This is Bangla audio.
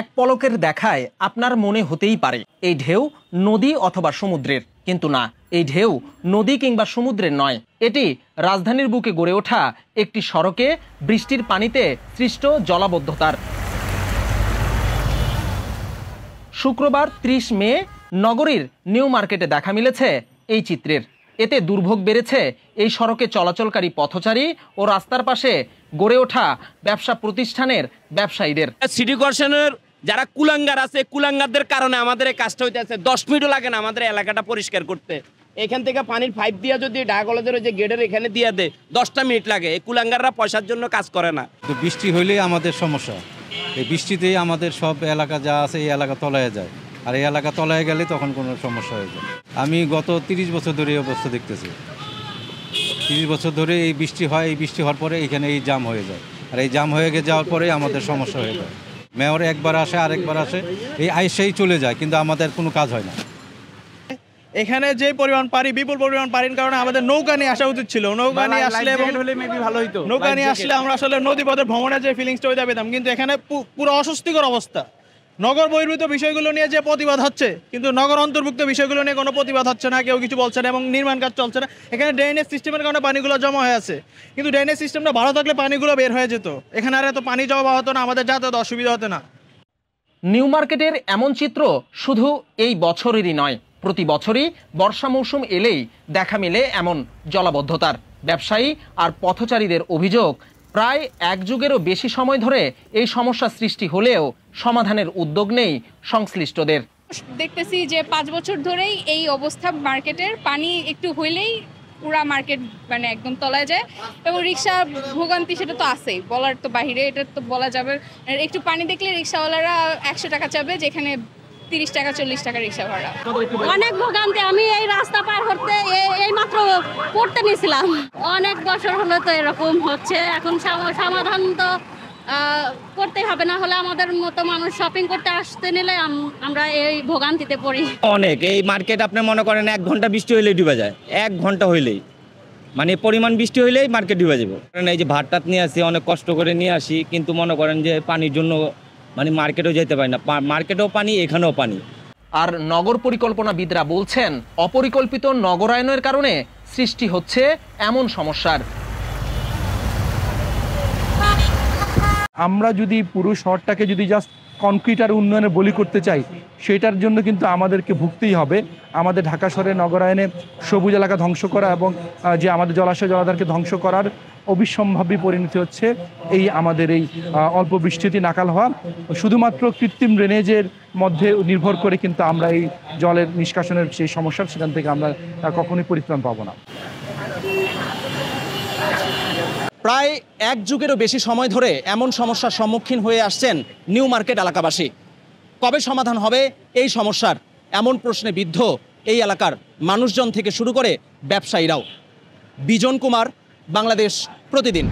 এক পলকের দেখায় আপনার মনে হতেই পারে এই ঢেউ নদী অথবা সমুদ্রের, কিন্তু না, এই ঢেউ নদী কিংবা সমুদ্রের নয়। এটি রাজধানীর বুকে গড়ে ওঠা একটি সড়কে বৃষ্টির পানিতে সৃষ্ট জলাবদ্ধতার। শুক্রবার ৩০ মে নগরীর নিউ মার্কেটে দেখা মিলেছে এই চিত্রের। এতে দুর্ভোগ বেড়েছে এই সড়কে চলাচলকারী পথচারী ও রাস্তার পাশে গড়ে ওঠা ব্যবসা প্রতিষ্ঠানের ব্যবসায়ীদের। সিটি কর্পোরেশনের যারা কুলাঙ্গার আছে, কুলাঙ্গারদের কারণে আমাদের এই কাজটা হইতেছে। 10 মিনিটও লাগে না আমাদের এলাকাটা পরিষ্কার করতে। এখান থেকে পানির পাইপ দিয়ে যদি ঢাকা কলেজের যে গেটের এখানে দিয়ে দেয় 10টা মিনিট লাগে। এই কুলাঙ্গাররা পয়সার জন্য কাজ করে না। তো বৃষ্টি হইলেই আমাদের সমস্যা। এই বৃষ্টিতেই আমাদের সব এলাকা যা আছে এই এলাকা তলায় যায়, আর এই এলাকা তলায় গেলে তখন কোনো সমস্যা হয়ে যায়। আমি গত 30 বছর ধরে এই অবস্থা দেখতেছি। 30 বছর ধরে এই বৃষ্টি হয়, এই বৃষ্টি হওয়ার পরে এখানে এই জাম হয়ে যায়, আর এই জাম হয়ে যাওয়ার পরে আমাদের সমস্যা হয়ে যায়। মেয়র একবার আসে, আরেকবার আসে, এই আইসেই চলে যায়, কিন্তু আমাদের কোনো কাজ হয় না। এখানে যে পরিমাণ পানি, বিপুল পরিমাণ পানির কারণে আমাদের নৌকা নিয়ে আসা উচিত ছিল। নৌকা নিয়ে আসলে ভালো হইতো। নৌকা নিয়ে আসলে আমরা আসলে নদীপথে ভ্রমণের যে ফিলিংসটা ওইটা পেতাম, কিন্তু এখানে পুরো অস্বস্তিকর অবস্থা। নগর বহির্ভূত বিষয়গুলো নিয়ে যে প্রতিবাদ হচ্ছে, কিন্তু নগর অন্তর্ভুক্ত বিষয়গুলো নিয়ে কোনো প্রতিবাদ হচ্ছে না, কেউ কিছু বলছে না এবং নির্মাণ কাজ চলছে না। এখানে ড্রেনেজ সিস্টেমের কারণে পানিগুলো জমা হয়ে আছে, কিন্তু ড্রেনেজ সিস্টেমটা ভালো থাকলে পানিগুলো বের হয়ে যেত। এখানে আর এত পানি জমা হতো না, আমাদের যাতায়াত অসুবিধা হতো না। নিউ মার্কেটের এমন চিত্র শুধু এই বছরেরই নয়, প্রতি বছরই বর্ষা মৌসুম এলেই দেখা মেলে এমন জলাবদ্ধতার। ব্যবসায়ী আর পথচারীদের অভিযোগ, প্রায় এক যুগেরও বেশি সময় ধরে এই সমস্যা সৃষ্টি হলেও সমাধানের উদ্যোগ নেই সংশ্লিষ্টদের। দেখতেছি যে 5 বছর ধরেই এই অবস্থা মার্কেটের। পানি একটু হইলেই পুরা মার্কেট মানে একদম তলায় যায় এবং রিক্সা ভোগান্তি সেটা তো আছেই, বলার তো বাহিরে, এটা তো বলা যাবে। একটু পানি দেখলে রিক্সাওয়ালারা 100 টাকা চাবে, যেখানে 30 টাকা 40 টাকা রিক্সা ভাড়া। অনেক ভোগান্তি। আমি এই রাস্তা পার করতে এই মাত্র পড়তে নিয়েছিলাম। অনেক বছর হলো তো এরকম হচ্ছে। এখন সমাধান তো করতেই হবে, না হলে আমাদের মতো মানুষ শপিং করতে আসতে নিলে আমরা এই ভোগান্তিতে পড়ি। অনেক এই মার্কেট আপনি মনে করেন 1 ঘন্টা বৃষ্টি হইলেই ডুবে যায়। 1 ঘন্টা হইলেই, মানে পরিমাণ বৃষ্টি হইলেই মার্কেট ডুবে যাবে। এই যে ভাতটাত নিয়ে আসি, অনেক কষ্ট করে নিয়ে আসি, কিন্তু মনে করেন যে পানির জন্য মানে মার্কেটেও যেতে পারি না। মার্কেটেও পানি, এখানেও পানি। আর নগর পরিকল্পনাবিদরা বলছেন, অপরিকল্পিত নগরায়নের কারণে সৃষ্টি হচ্ছে এমন সমস্যার। আমরা যদি পুরো শহরটাকে যদি জাস্ট কনক্রিট আর উন্নয়নে বলি করতে চাই, সেটার জন্য কিন্তু আমাদেরকে ভুগতেই হবে। আমাদের ঢাকা শহরের নগরায়নে সবুজ এলাকা ধ্বংস করা এবং যে আমাদের জলাশয় জলাধারকে ধ্বংস করার অবিসম্ভাবী পরিণতি হচ্ছে এই আমাদের এই অল্প বৃষ্টিতে নাকাল হওয়া। শুধুমাত্র কৃত্রিম ড্রেনেজের মধ্যে নির্ভর করে কিন্তু আমরা এই জলের নিষ্কাশনের সেই সমস্যা, সেখান থেকে আমরা কখনোই পরিত্রাণ পাবো না। প্রায় এক যুগেরও বেশি সময় ধরে এমন সমস্যার সম্মুখীন হয়ে আসছেন নিউ মার্কেট এলাকাবাসী। কবে সমাধান হবে এই সমস্যার, এমন প্রশ্নে বিদ্ধ এই এলাকার মানুষজন থেকে শুরু করে ব্যবসায়ীরাও। বিজন কুমার, বাংলাদেশ প্রতিদিন।